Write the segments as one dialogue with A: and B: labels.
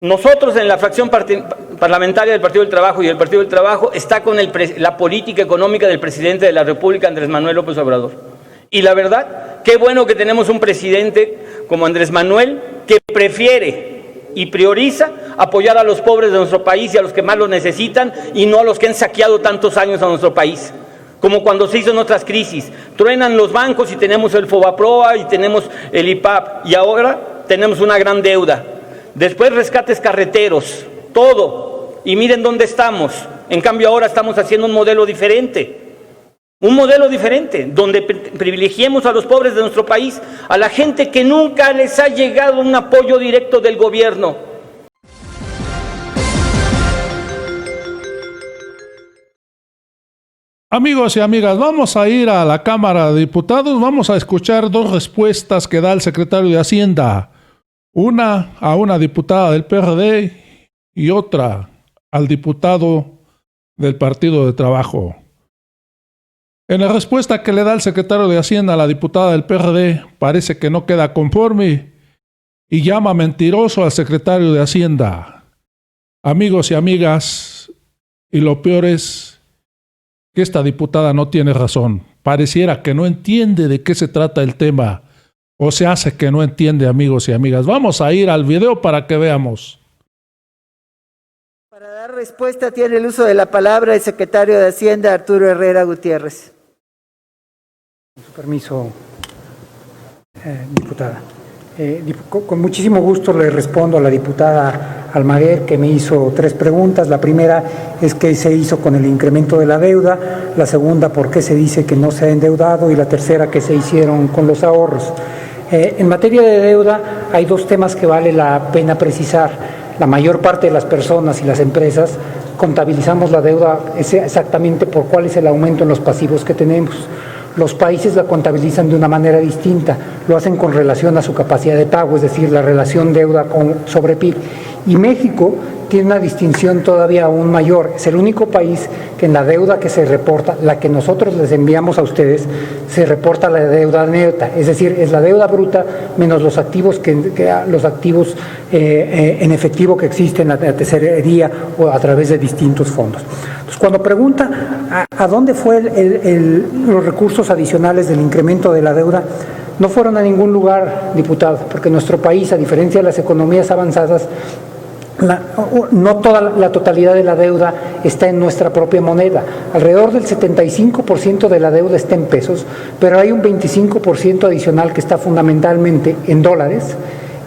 A: Nosotros en la fracción parlamentaria del Partido del Trabajo y el Partido del Trabajo está con la política económica del presidente de la República, Andrés Manuel López Obrador. Y la verdad, qué bueno que tenemos un presidente como Andrés Manuel que prefiere y prioriza apoyar a los pobres de nuestro país y a los que más lo necesitan y no a los que han saqueado tantos años a nuestro país. Como cuando se hizo en otras crisis, truenan los bancos y tenemos el Fobaproa y tenemos el IPAP y ahora tenemos una gran deuda. Después rescates carreteros, todo, y miren dónde estamos. En cambio ahora estamos haciendo un modelo diferente, donde privilegiemos a los pobres de nuestro país, a la gente que nunca les ha llegado un apoyo directo del gobierno.
B: Amigos y amigas, vamos a ir a la Cámara de Diputados, vamos a escuchar dos respuestas que da el secretario de Hacienda. Una a una diputada del PRD y otra al diputado del Partido de Trabajo. En la respuesta que le da el secretario de Hacienda a la diputada del PRD, parece que no queda conforme y llama mentiroso al secretario de Hacienda. Amigos y amigas, y lo peor es que esta diputada no tiene razón. Pareciera que no entiende de qué se trata el tema. O se hace que no entiende, amigos y amigas. Vamos a ir al video para que veamos.
C: Para dar respuesta tiene el uso de la palabra el secretario de Hacienda, Arturo Herrera Gutiérrez.
D: Con su permiso, diputada. Con muchísimo gusto le respondo a la diputada Almaguer, que me hizo 3 preguntas. La primera es qué se hizo con el incremento de la deuda, la segunda por qué se dice que no se ha endeudado y la tercera qué se hicieron con los ahorros. En materia de deuda hay 2 temas que vale la pena precisar. La mayor parte de las personas y las empresas contabilizamos la deuda exactamente por cuál es el aumento en los pasivos que tenemos. Los países la contabilizan de una manera distinta, lo hacen con relación a su capacidad de pago, es decir, la relación deuda sobre PIB. Y México tiene una distinción todavía aún mayor, es el único país que en la deuda que se reporta, la que nosotros les enviamos a ustedes, se reporta la deuda neta, es decir, es la deuda bruta menos los activos en efectivo que existen en la tesorería o a través de distintos fondos. Entonces, cuando pregunta a dónde fue los recursos adicionales del incremento de la deuda, no fueron a ningún lugar, diputado, porque nuestro país, a diferencia de las economías avanzadas, no toda la totalidad de la deuda está en nuestra propia moneda. Alrededor del 75% de la deuda está en pesos, pero hay un 25% adicional que está fundamentalmente en dólares,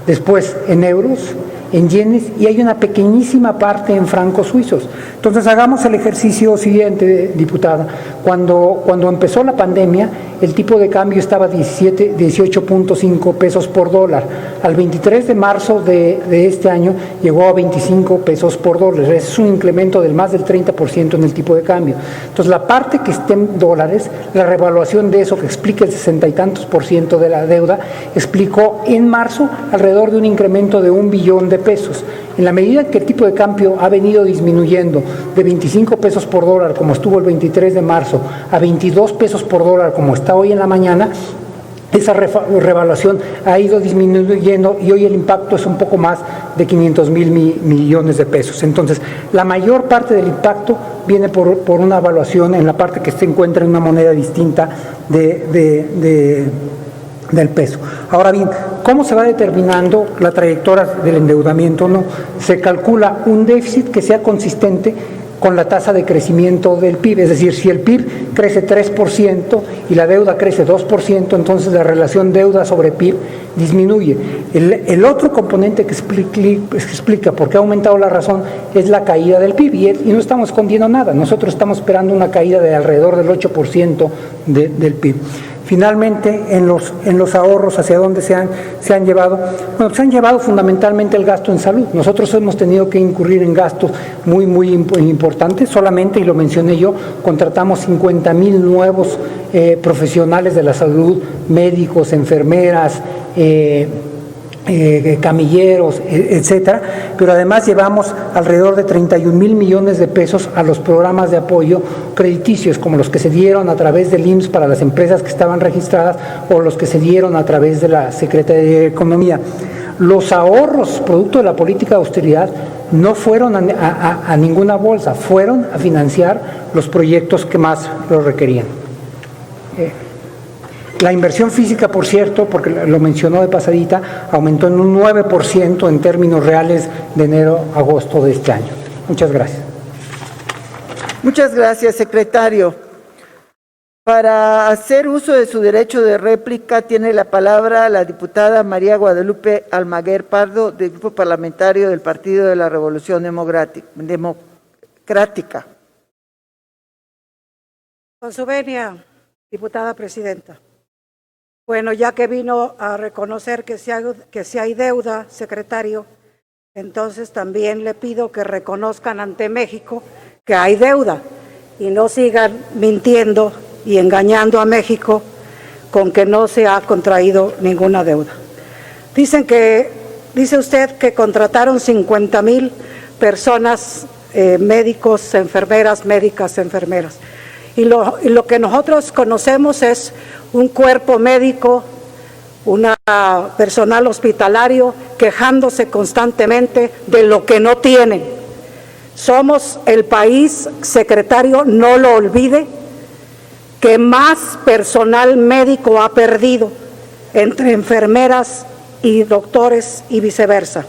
D: después en euros, en yenes y hay una pequeñísima parte en francos suizos. Entonces hagamos el ejercicio siguiente, diputada. Cuando empezó la pandemia, el tipo de cambio estaba 18.5 pesos por dólar. Al 23 de marzo de este año llegó a 25 pesos por dólar. Es un incremento del más del 30% en el tipo de cambio. Entonces la parte que esté en dólares, la revaluación de eso que explica el 60 y tantos % de la deuda, explicó en marzo alrededor de un incremento de 1 billón de pesos. En la medida que el tipo de cambio ha venido disminuyendo de 25 pesos por dólar, como estuvo el 23 de marzo, a 22 pesos por dólar, como está hoy en la mañana, esa revaluación ha ido disminuyendo y hoy el impacto es un poco más de 500,000 millones de pesos. Entonces, la mayor parte del impacto viene por una evaluación en la parte que se encuentra en una moneda distinta del peso. Ahora bien, ¿cómo se va determinando la trayectoria del endeudamiento? No, se calcula un déficit que sea consistente con la tasa de crecimiento del PIB, es decir, si el PIB crece 3% y la deuda crece 2%, entonces la relación deuda sobre PIB disminuye. El otro componente que explica por qué ha aumentado la razón es la caída del PIB y no estamos escondiendo nada, nosotros estamos esperando una caída de alrededor del 8% del PIB. Finalmente, en los ahorros, ¿hacia dónde se han llevado? Bueno, se han llevado fundamentalmente el gasto en salud. Nosotros hemos tenido que incurrir en gastos muy importantes. Solamente, y lo mencioné yo, contratamos 50,000 nuevos profesionales de la salud, médicos, enfermeras, camilleros, etcétera, pero además llevamos alrededor de 31,000 millones de pesos a los programas de apoyo crediticios, como los que se dieron a través del IMSS para las empresas que estaban registradas o los que se dieron a través de la Secretaría de Economía. Los ahorros producto de la política de austeridad no fueron a ninguna bolsa, fueron a financiar los proyectos que más lo requerían. La inversión física, por cierto, porque lo mencionó de pasadita, aumentó en un 9% en términos reales de enero a agosto de este año. Muchas gracias.
C: Muchas gracias, secretario. Para hacer uso de su derecho de réplica, tiene la palabra la diputada María Guadalupe Almaguer Pardo, del Grupo Parlamentario del Partido de la Revolución Democrática.
E: Con su venia, diputada presidenta. Bueno, ya que vino a reconocer que si hay deuda, secretario, entonces también le pido que reconozcan ante México que hay deuda y no sigan mintiendo y engañando a México con que no se ha contraído ninguna deuda. Dice usted que contrataron 50,000 personas, médicos, enfermeras, médicas, enfermeras. Y lo que nosotros conocemos es un cuerpo médico, una personal hospitalario quejándose constantemente de lo que no tienen. Somos el país, secretario, no lo olvide, que más personal médico ha perdido entre enfermeras y doctores y viceversa.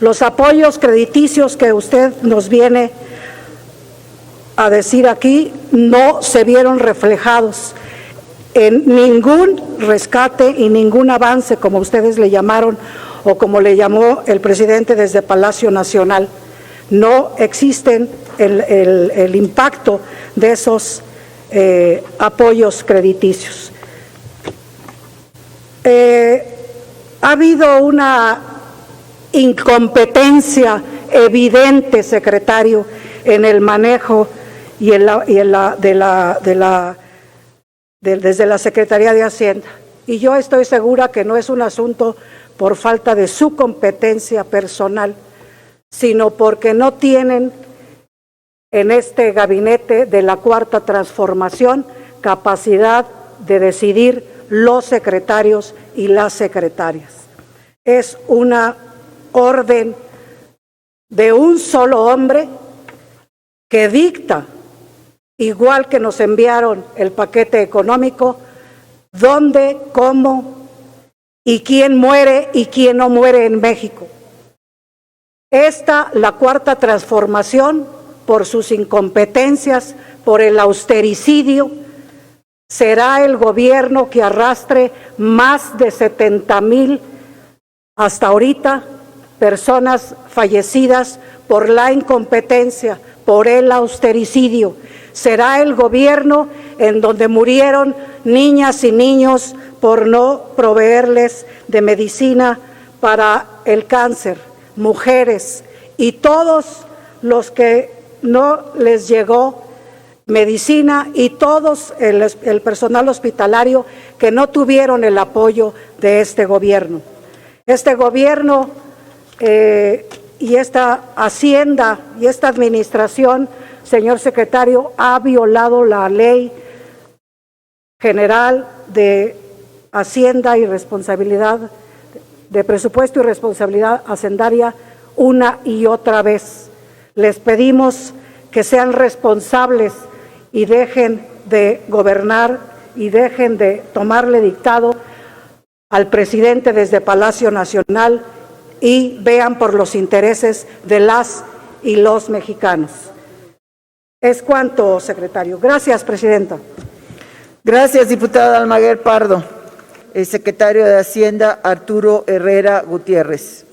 E: Los apoyos crediticios que usted nos viene a decir aquí no se vieron reflejados en ningún rescate y ningún avance, como ustedes le llamaron o como le llamó el presidente desde Palacio Nacional. No existen el impacto de esos apoyos crediticios. Ha habido una incompetencia evidente, secretario, en el manejo y desde la Secretaría de Hacienda. Y yo estoy segura que no es un asunto por falta de su competencia personal, sino porque no tienen en este gabinete de la Cuarta Transformación capacidad de decidir los secretarios y las secretarias. Es una orden de un solo hombre que dicta, igual que nos enviaron el paquete económico, dónde, cómo y quién muere y quién no muere en México. La Cuarta Transformación, por sus incompetencias, por el austericidio, será el gobierno que arrastre más de 70,000 hasta ahorita personas fallecidas por la incompetencia, por el austericidio. Será el gobierno en donde murieron niñas y niños por no proveerles de medicina para el cáncer, mujeres y todos los que no les llegó medicina y todos el personal hospitalario que no tuvieron el apoyo de este gobierno. Este gobierno y esta Hacienda y esta administración, señor secretario, ha violado la Ley General de Hacienda y Responsabilidad de Presupuesto y Responsabilidad Hacendaria una y otra vez. Les pedimos que sean responsables y dejen de gobernar y dejen de tomarle dictado al presidente desde Palacio Nacional y vean por los intereses de las y los mexicanos. Es cuanto, secretario. Gracias, presidenta.
C: Gracias, diputada Almaguer Pardo. El secretario de Hacienda, Arturo Herrera Gutiérrez.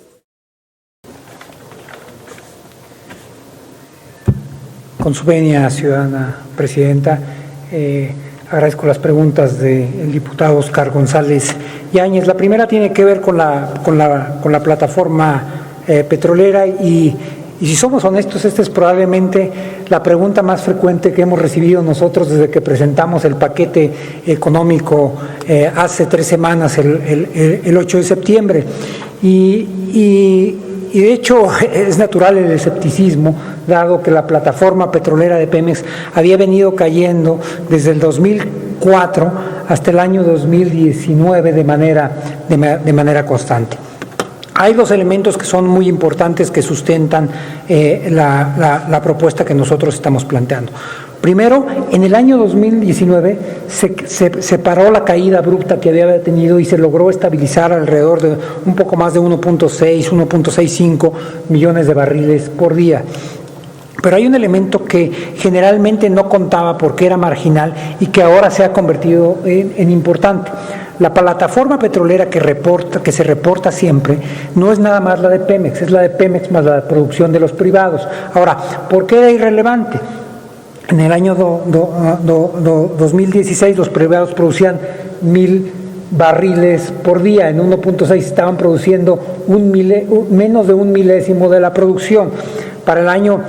D: Con su venia, ciudadana presidenta, agradezco las preguntas del diputado Oscar González Yáñez. La primera tiene que ver con la plataforma petrolera y si somos honestos, esta es probablemente la pregunta más frecuente que hemos recibido nosotros desde que presentamos el paquete económico hace 3 semanas, el 8 de septiembre. Y y de hecho es natural el escepticismo, dado que la plataforma petrolera de Pemex había venido cayendo desde el 2004 hasta el año 2019 de manera constante. Hay dos elementos que son muy importantes que sustentan la propuesta que nosotros estamos planteando. Primero, en el año 2019 se paró la caída abrupta que había tenido y se logró estabilizar alrededor de un poco más de 1.65 millones de barriles por día. Pero hay un elemento que generalmente no contaba porque era marginal y que ahora se ha convertido en importante. La plataforma petrolera que se reporta siempre no es nada más la de Pemex, es la de Pemex más la producción de los privados. Ahora, ¿por qué era irrelevante? En el año 2016 los privados producían 1,000 barriles por día, en 1.6 estaban produciendo menos de un milésimo de la producción. Para el año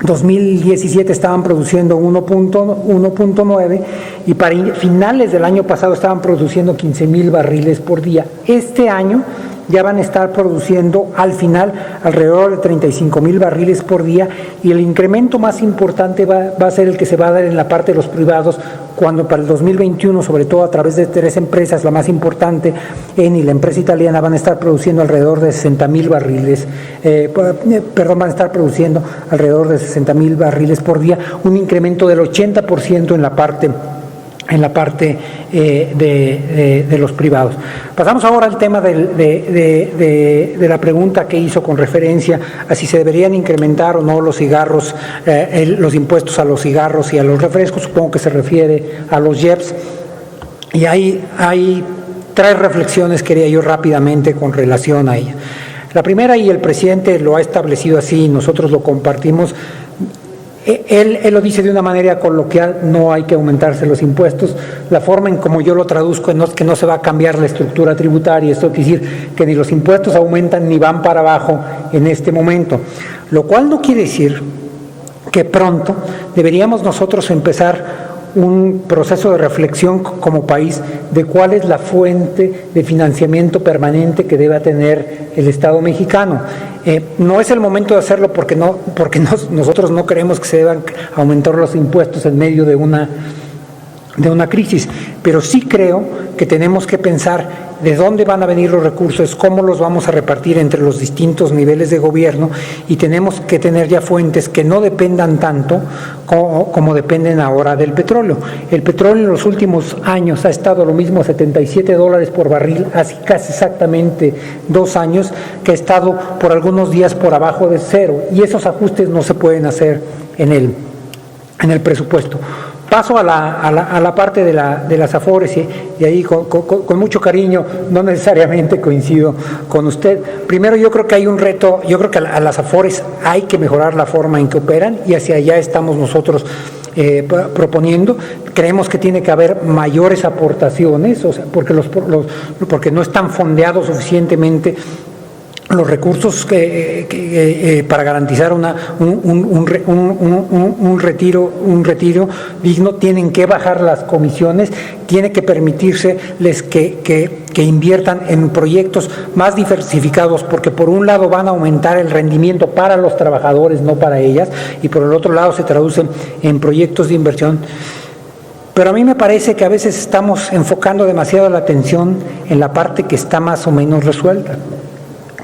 D: 2017 estaban produciendo 1.9 y para finales del año pasado estaban produciendo 15,000 barriles por día. Este año ya van a estar produciendo al final alrededor de 35,000 barriles por día y el incremento más importante va a ser el que se va a dar en la parte de los privados cuando para el 2021, sobre todo a través de 3 empresas, la más importante, Eni y la empresa italiana, van a estar produciendo alrededor de 60,000 barriles, van a estar produciendo alrededor de 60,000 barriles por día, un incremento del 80% en la parte de los privados. Pasamos ahora al tema de la pregunta que hizo con referencia a si se deberían incrementar o no los cigarros, los impuestos a los cigarros y a los refrescos. Supongo que se refiere a los JEPs. Y hay 3 reflexiones quería yo rápidamente con relación a ella. La primera, y el presidente lo ha establecido así, nosotros lo compartimos. Él lo dice de una manera coloquial, no hay que aumentarse los impuestos. La forma en como yo lo traduzco es que no se va a cambiar la estructura tributaria. Esto quiere decir que ni los impuestos aumentan ni van para abajo en este momento. Lo cual no quiere decir que pronto deberíamos nosotros empezar un proceso de reflexión como país de cuál es la fuente de financiamiento permanente que debe tener el Estado mexicano. No es el momento de hacerlo porque nosotros no creemos que se deban aumentar los impuestos en medio de una crisis, pero sí creo que tenemos que pensar de dónde van a venir los recursos, cómo los vamos a repartir entre los distintos niveles de gobierno y tenemos que tener ya fuentes que no dependan tanto como dependen ahora del petróleo. El petróleo en los últimos años ha estado lo mismo, $77 por barril, hace casi exactamente 2 años, que ha estado por algunos días por abajo de 0 y esos ajustes no se pueden hacer en el presupuesto. Paso a la parte de las Afores y ahí con mucho cariño, no necesariamente coincido con usted. Primero, yo creo que hay un reto, yo creo que a las Afores hay que mejorar la forma en que operan y hacia allá estamos nosotros proponiendo. Creemos que tiene que haber mayores aportaciones, o sea, porque no están fondeados suficientemente los recursos para garantizar un retiro digno. Tienen que bajar las comisiones, tiene que permitírseles que inviertan en proyectos más diversificados, porque por un lado van a aumentar el rendimiento para los trabajadores, no para ellas, y por el otro lado se traducen en proyectos de inversión. Pero a mí me parece que a veces estamos enfocando demasiado la atención en la parte que está más o menos resuelta.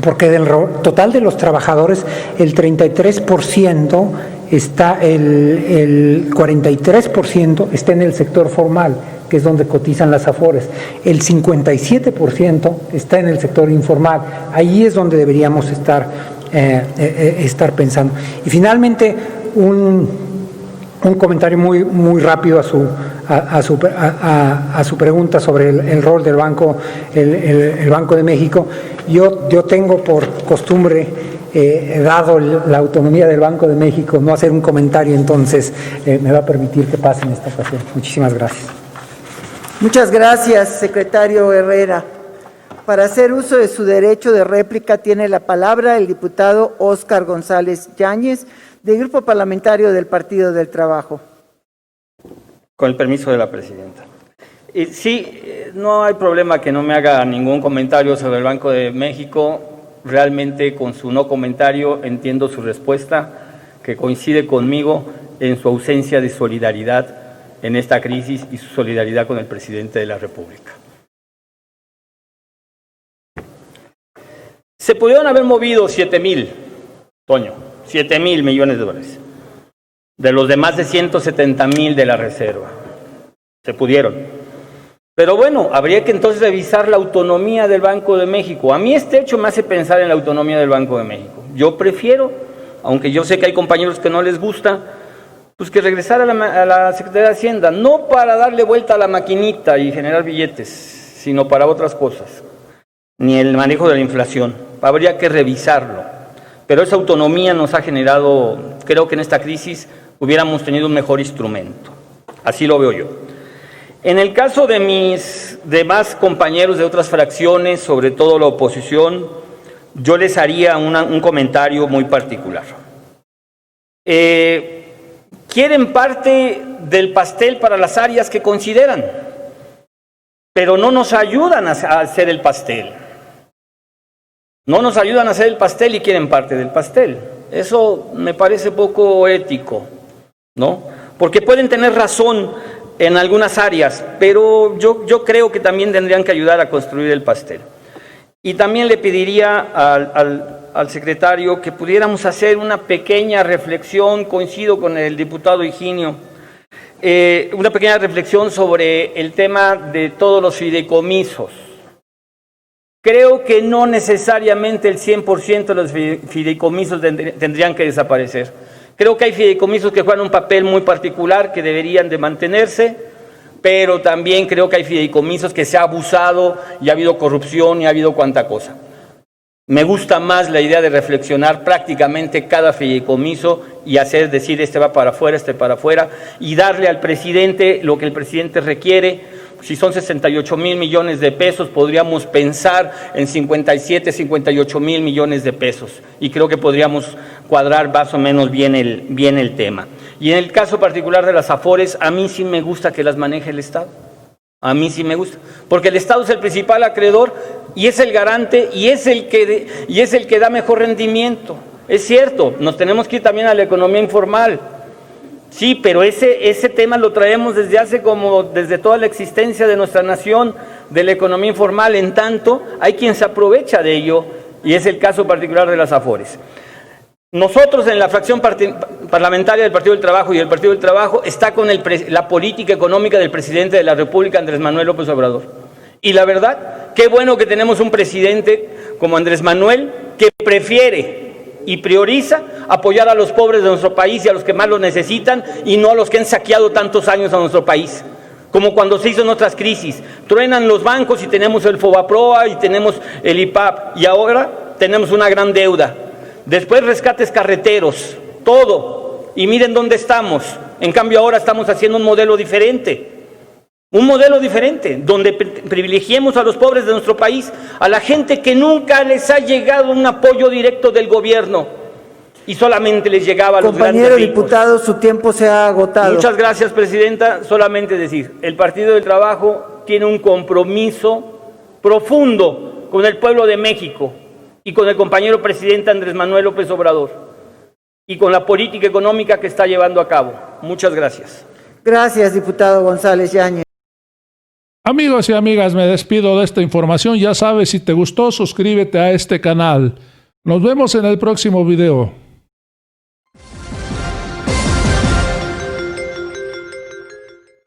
D: Porque del total de los trabajadores, el 33% está, el 43% está en el sector formal, que es donde cotizan las Afores. El 57% está en el sector informal. Ahí es donde deberíamos estar pensando. Y finalmente, un comentario muy rápido a su pregunta sobre el rol del Banco, el Banco de México. Yo tengo por costumbre, dado la autonomía del Banco de México, no hacer un comentario, entonces me va a permitir que pase en esta ocasión. Muchísimas gracias.
C: Muchas gracias, secretario Herrera. Para hacer uso de su derecho de réplica tiene la palabra el diputado Óscar González Yáñez, del Grupo Parlamentario del Partido del Trabajo.
A: Con el permiso de la presidenta. Sí, no hay problema que no me haga ningún comentario sobre el Banco de México. realmente con su no comentario entiendo su respuesta, que coincide conmigo en su ausencia de solidaridad en esta crisis y su solidaridad con el presidente de la República. Se pudieron haber movido 7,000, Toño, 7,000 millones de dólares, de los de más de 170,000 de la reserva. Se pudieron. Pero bueno, habría que entonces revisar la autonomía del Banco de México. A mí este hecho me hace pensar en la autonomía del Banco de México. Yo prefiero, aunque yo sé que hay compañeros que no les gusta, pues que regresara a la Secretaría de Hacienda, no para darle vuelta a la maquinita y generar billetes, sino para otras cosas, ni el manejo de la inflación. Habría que revisarlo. Pero esa autonomía nos ha generado, creo que en esta crisis hubiéramos tenido un mejor instrumento. Así lo veo yo. En el caso de mis demás compañeros de otras fracciones, sobre todo la oposición, yo les haría un comentario muy particular. Quieren parte del pastel para las áreas que consideran, pero no nos ayudan a hacer el pastel. No nos ayudan a hacer el pastel y quieren parte del pastel. Eso me parece poco ético, ¿no? Porque pueden tener razón en algunas áreas, pero yo creo que también tendrían que ayudar a construir el pastel. Y también le pediría al secretario que pudiéramos hacer una pequeña reflexión, coincido con el diputado Higinio, una pequeña reflexión sobre el tema de todos los fideicomisos. Creo que no necesariamente el 100% de los fideicomisos tendrían que desaparecer. Creo que hay fideicomisos que juegan un papel muy particular que deberían de mantenerse, pero también creo que hay fideicomisos que se ha abusado y ha habido corrupción y ha habido cuanta cosa. Me gusta más la idea de reflexionar prácticamente cada fideicomiso y decir este va para afuera, este para afuera, y darle al presidente lo que el presidente requiere. Si son 68,000 millones de pesos, podríamos pensar en 57, 58,000 millones de pesos. Y creo que podríamos cuadrar más o menos bien el tema. Y en el caso particular de las AFORES, a mí sí me gusta que las maneje el Estado. A mí sí me gusta. Porque el Estado es el principal acreedor y es el garante y es el que da mejor rendimiento. Es cierto, nos tenemos que ir también a la economía informal. Sí, pero ese tema lo traemos desde toda la existencia de nuestra nación, de la economía informal. En tanto, hay quien se aprovecha de ello, y es el caso particular de las AFORES. Nosotros en la fracción parlamentaria del Partido del Trabajo y el Partido del Trabajo está con la política económica del presidente de la República, Andrés Manuel López Obrador. Y la verdad, qué bueno que tenemos un presidente como Andrés Manuel que prefiere y prioriza apoyar a los pobres de nuestro país y a los que más lo necesitan y no a los que han saqueado tantos años a nuestro país. Como cuando se hizo en otras crisis. Truenan los bancos y tenemos el Fobaproa y tenemos el IPAP y ahora tenemos una gran deuda. Después rescates carreteros, todo. Y miren dónde estamos. En cambio ahora estamos haciendo un modelo diferente. Un modelo diferente, donde privilegiemos a los pobres de nuestro país, a la gente que nunca les ha llegado un apoyo directo del gobierno y solamente les llegaba a los grandes ricos.
C: Compañero diputado, su tiempo se ha agotado.
A: Muchas gracias, presidenta. Solamente decir, el Partido del Trabajo tiene un compromiso profundo con el pueblo de México y con el compañero presidente Andrés Manuel López Obrador y con la política económica que está llevando a cabo. Muchas gracias.
C: Gracias, diputado González Yáñez.
B: Amigos y amigas, me despido de esta información. Ya sabes, si te gustó, suscríbete a este canal. Nos vemos en el próximo video.